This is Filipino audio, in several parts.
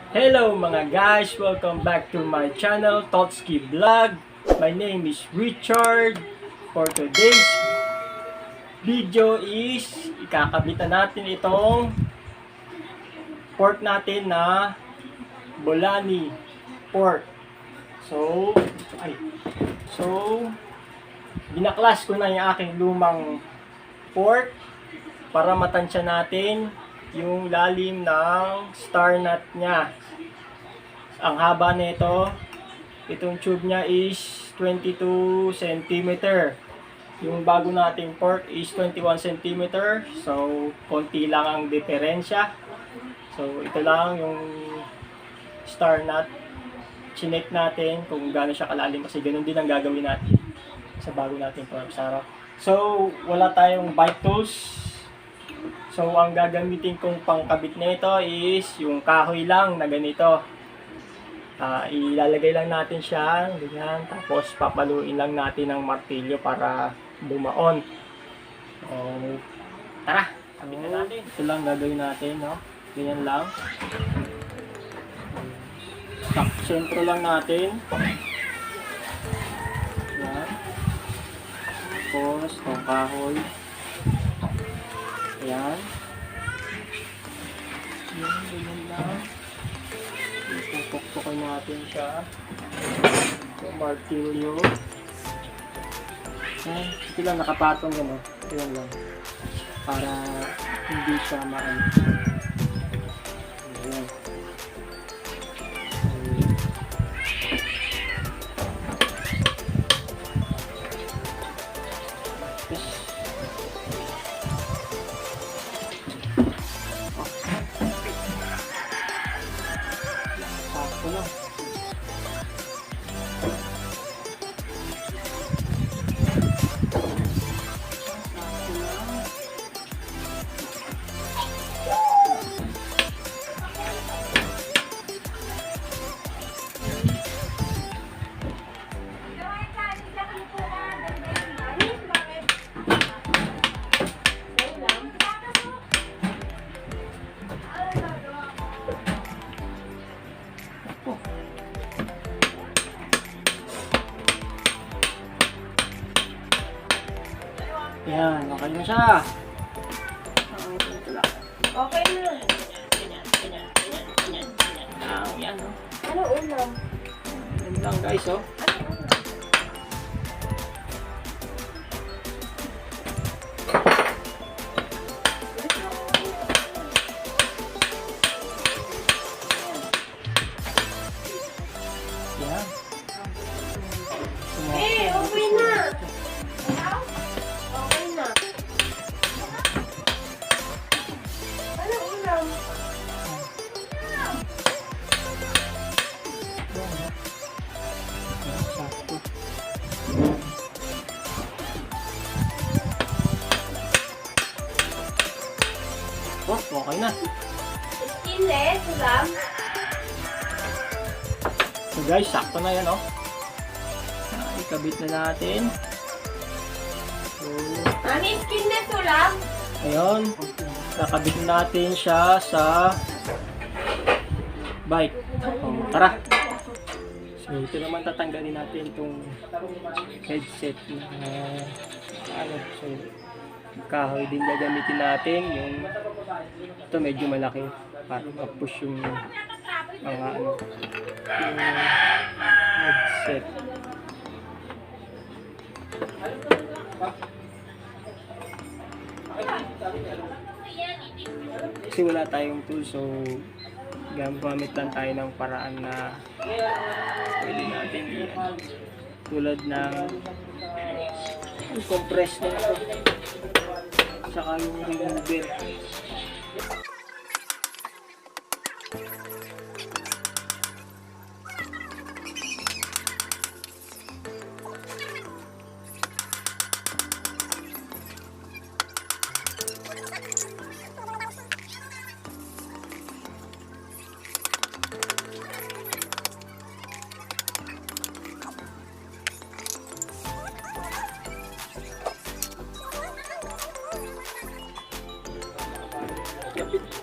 Hello mga guys! Welcome back to my channel, Totski Vlog. My name is Richard. For today's video is ikakabitan natin itong pork natin na Bolani pork. So, binaklas ko na yung aking lumang pork para matansya natin yung lalim ng star nut niya. Ang haba nito, itong tube niya is 22 cm. Yung bago nating pork is 21 cm. So, konti lang ang diferensya. So, ito lang yung star nut. Chinek natin kung gaano siya kalalim kasi ganun din ang gagawin natin sa bago nating pork sarap. So, wala tayong bite tools. So, ang gagamitin kong pangkabit nito is yung kahoy lang na ganito. Ilalagay lang natin siya, ganyan. Tapos, papaluin lang natin ng martilyo para bumaon. So, tara, kabit na natin. Ito lang gagawin natin, no? Ganyan lang. Sentro lang natin. Yan. Tapos, itong kahoy. Ayan. Ayan, ganyan lang. Ipupukpukin natin siya. Yung martilyo. Ayan. Ito lang nakapatong gano'n. Ayan lang. Para hindi siya maano. Ayan. Yan, okay na siya. Okay na. Yan, no? Ano ulam? Yan lang guys, oh. Yan. Okay na. Okay na. Ano ulam? Sakto. Oh, okay na. Skinless ulam? So guys, sakto na yan, oh. Ikabit na natin. So, Mami, skinless ulam? ayun. Nakabit natin siya sa bike. Oh, tara. So, ito naman tatanggalin natin itong headset na so, kahoy din gagamitin natin. Yung ito medyo malaki para ma-push yung yung headset. Kasi wala tayong tool, so gamit lang tayo ng paraan na pwede natin yan. Tulad ng compress na ito saka yung remover.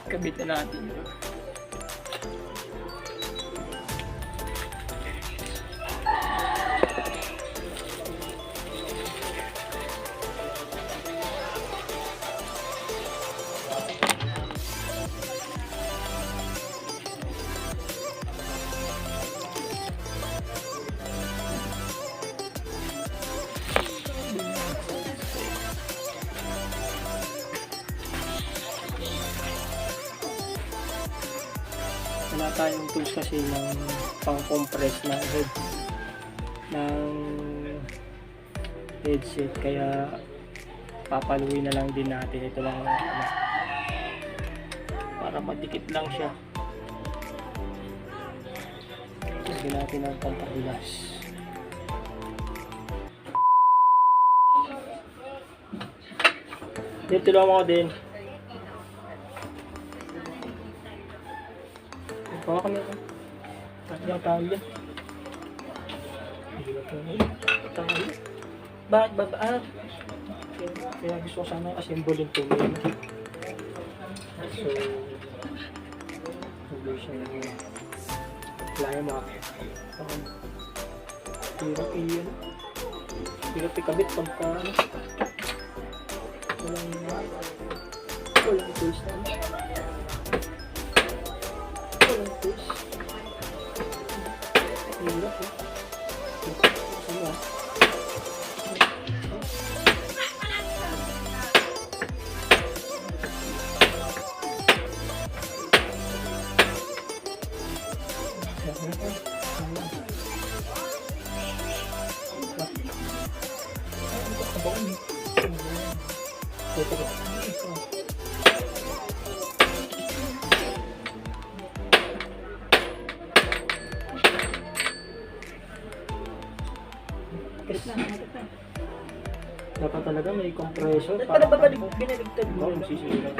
kabit na natin. Wala tayong tools kasi ng pang-compress ng head ng headset, kaya papaluin na lang din natin ito lang para madikit lang siya. Lagyan natin ng pampahulas. Dito lang ako din. Baka kami ito. Tatang tayo. Bakit babaan? Kaya gusto ko sana assemble yung tuloy. So, tuloy siya na yun. Laya mo. Hirap iyan. Hirap ikabit pagka walang tools na. Walang tools. Hirap eh. Sama. Dapat talaga may compressor para Pinaligtad mo. sisira.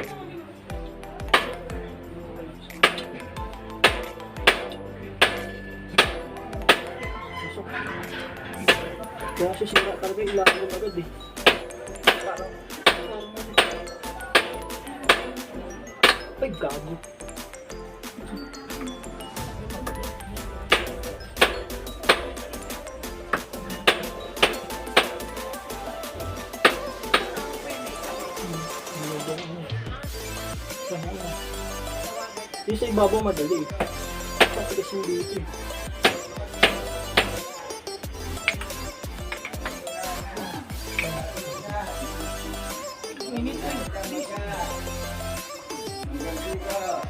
Kaya sisira talaga, ilangan mo agad eh. Ay, gago. Yung sa ibabaw madali eh. Patigas yung dito eh.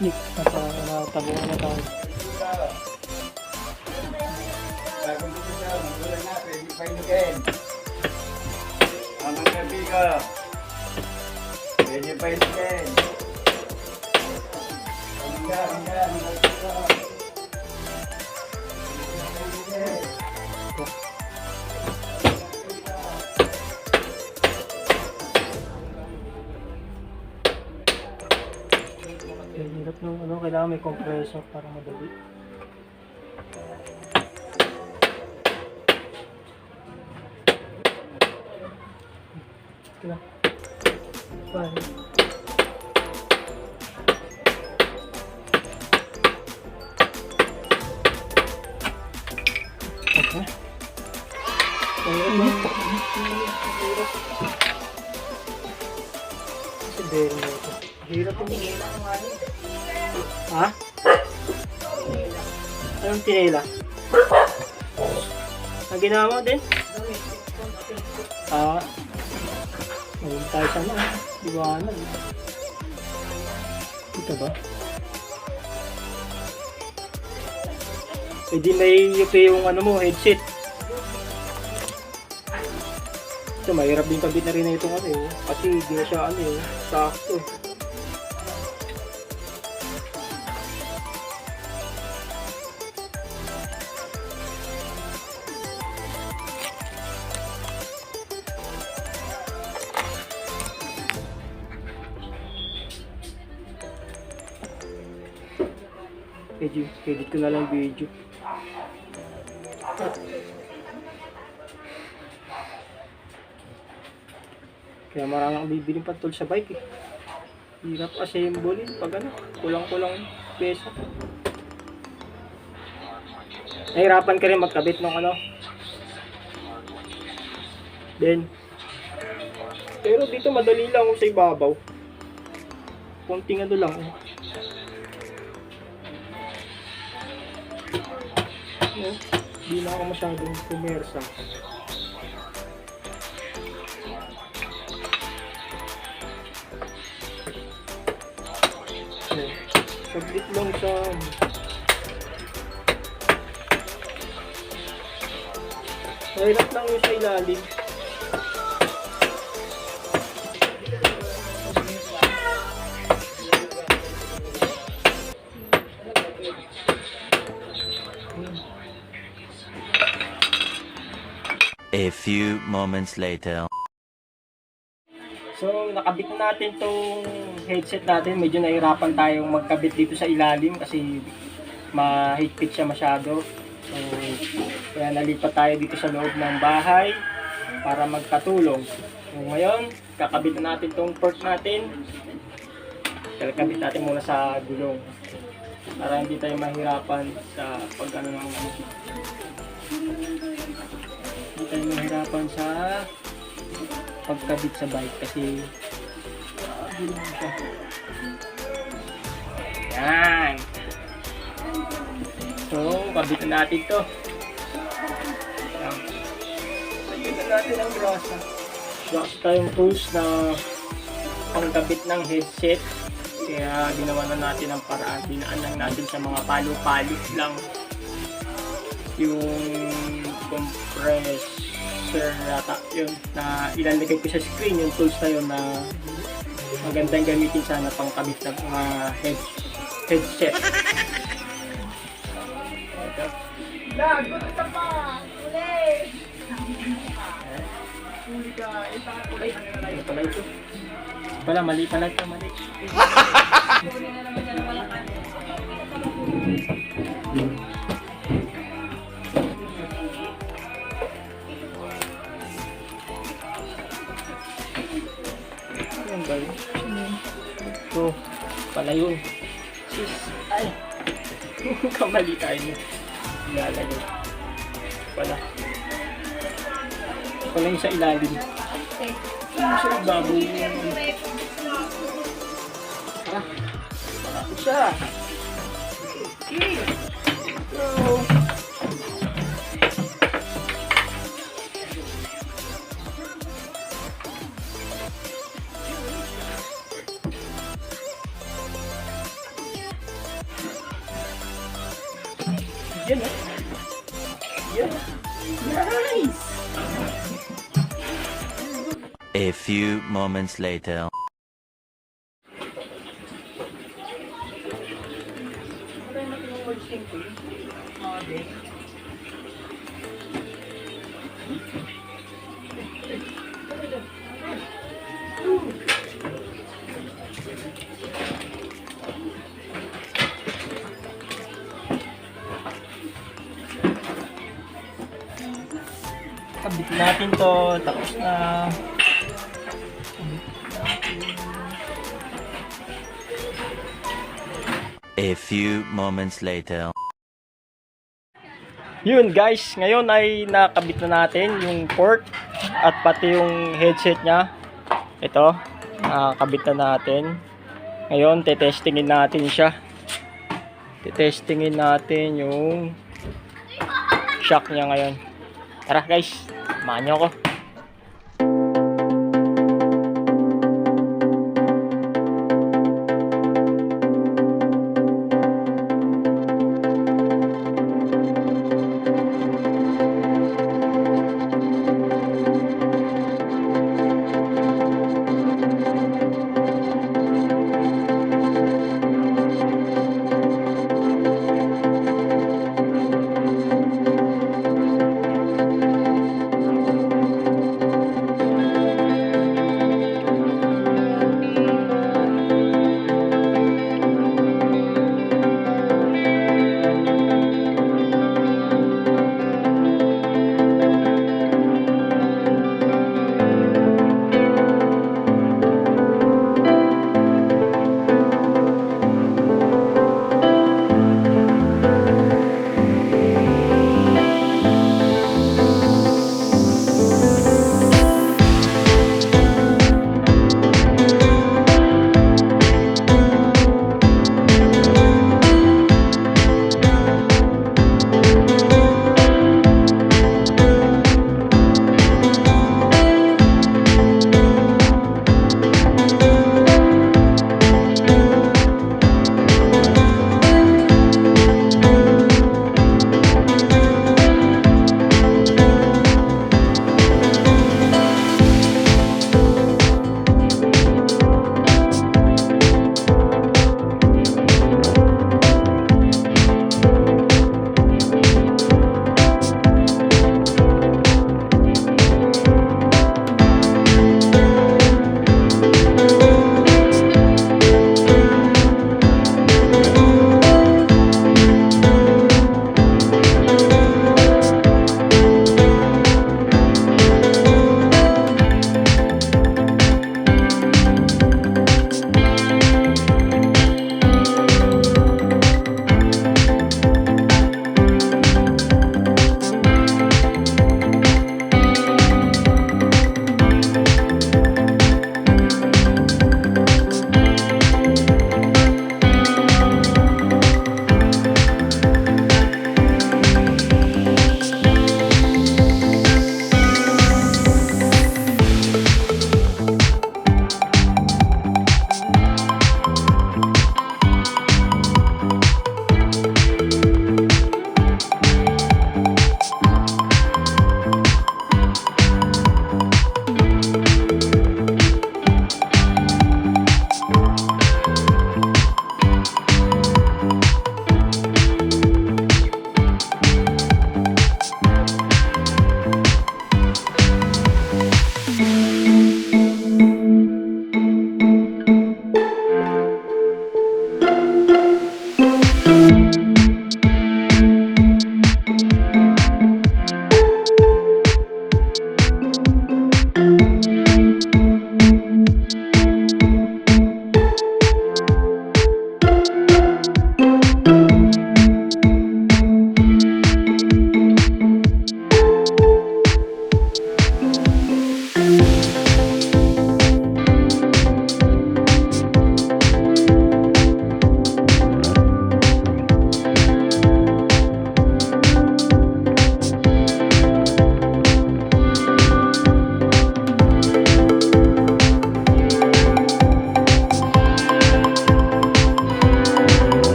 Nick, natabuhan na tayo. Bagong dito siya, magulang na, pwede painikin. Amang gabi ka. Pwede painikin. Hanggang. Hirap nung kailangan may compressor para madali. Kaya. Fine. Okay. Kasi bearing mo ito. Hirap yung ha? Anong tinila? Ang ginawa mo din? Mayroon tayo sana. Dibanan. Ito ba? Eh di may yung headset. Ito, mahirap din kabit na rin na itong kasi hindi na siya sakto. Edit ko na lang video. Kaya marami akong bibiling pa-tool sa bike eh. Hirap assemble pag kulang-kulang pesa. Nahirapan ka rin magkabit ng Then, pero dito madali lang sa ibabaw. Konting lang Hindi na ako masyadong pumersa. Saglit lang siya. Mahirap lang yung sa ilalim. A few moments later. So, nakabit na natin tong headset natin. Medyo nahirapan tayong magkabit dito sa ilalim kasi mahigpit siya masyado. So, kaya nalipat tayo dito sa loob ng bahay para magkatulong. So, ngayon, kakabit na natin tong port natin. Kakabit natin muna sa gulong para hindi tayo mahirapan sa pag-ano ng hindi tayo mahirapan sa pagkabit sa bike kasi gulong siya. Yan. So, kabit na natin to. Yan. Lagyan na natin ang brasa. Brasa tayong tools na pangkabit ng headset. Kaya ginawa na natin ang paraan. Dinaan lang natin sa mga palo-palo lang yung compressor yata yun na ilalagay ko sa screen, yung tools na yun na magandang gamitin sana pang kabit ng mga headset. Ito. Ano pala ito? Pala, mali pala ito, mali. Ano ba yun? Ito, pala yun. Sis, ay. Kamali tayo. Ilalagay. Pala. Pala yung sa ilalim. Ano sa ibabaw yun? Ah, malaki siya. Okay. So, yan eh. Yan. Nice! A few moments later. Kabit natin to, tapos na. A few moments later. Yun guys, ngayon ay nakabit na natin yung port at pati yung headset nya. Ito, nakabit na natin. Ngayon, tetestingin natin siya. Tetestingin natin yung shock nya ngayon. Tara guys, samahan nyo ako.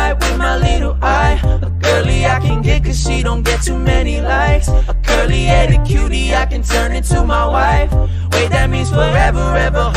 right with my little eye. A girly I can get cause she don't get too many likes. A curly headed cutie I can turn into my wife. Wait, that means forever, ever.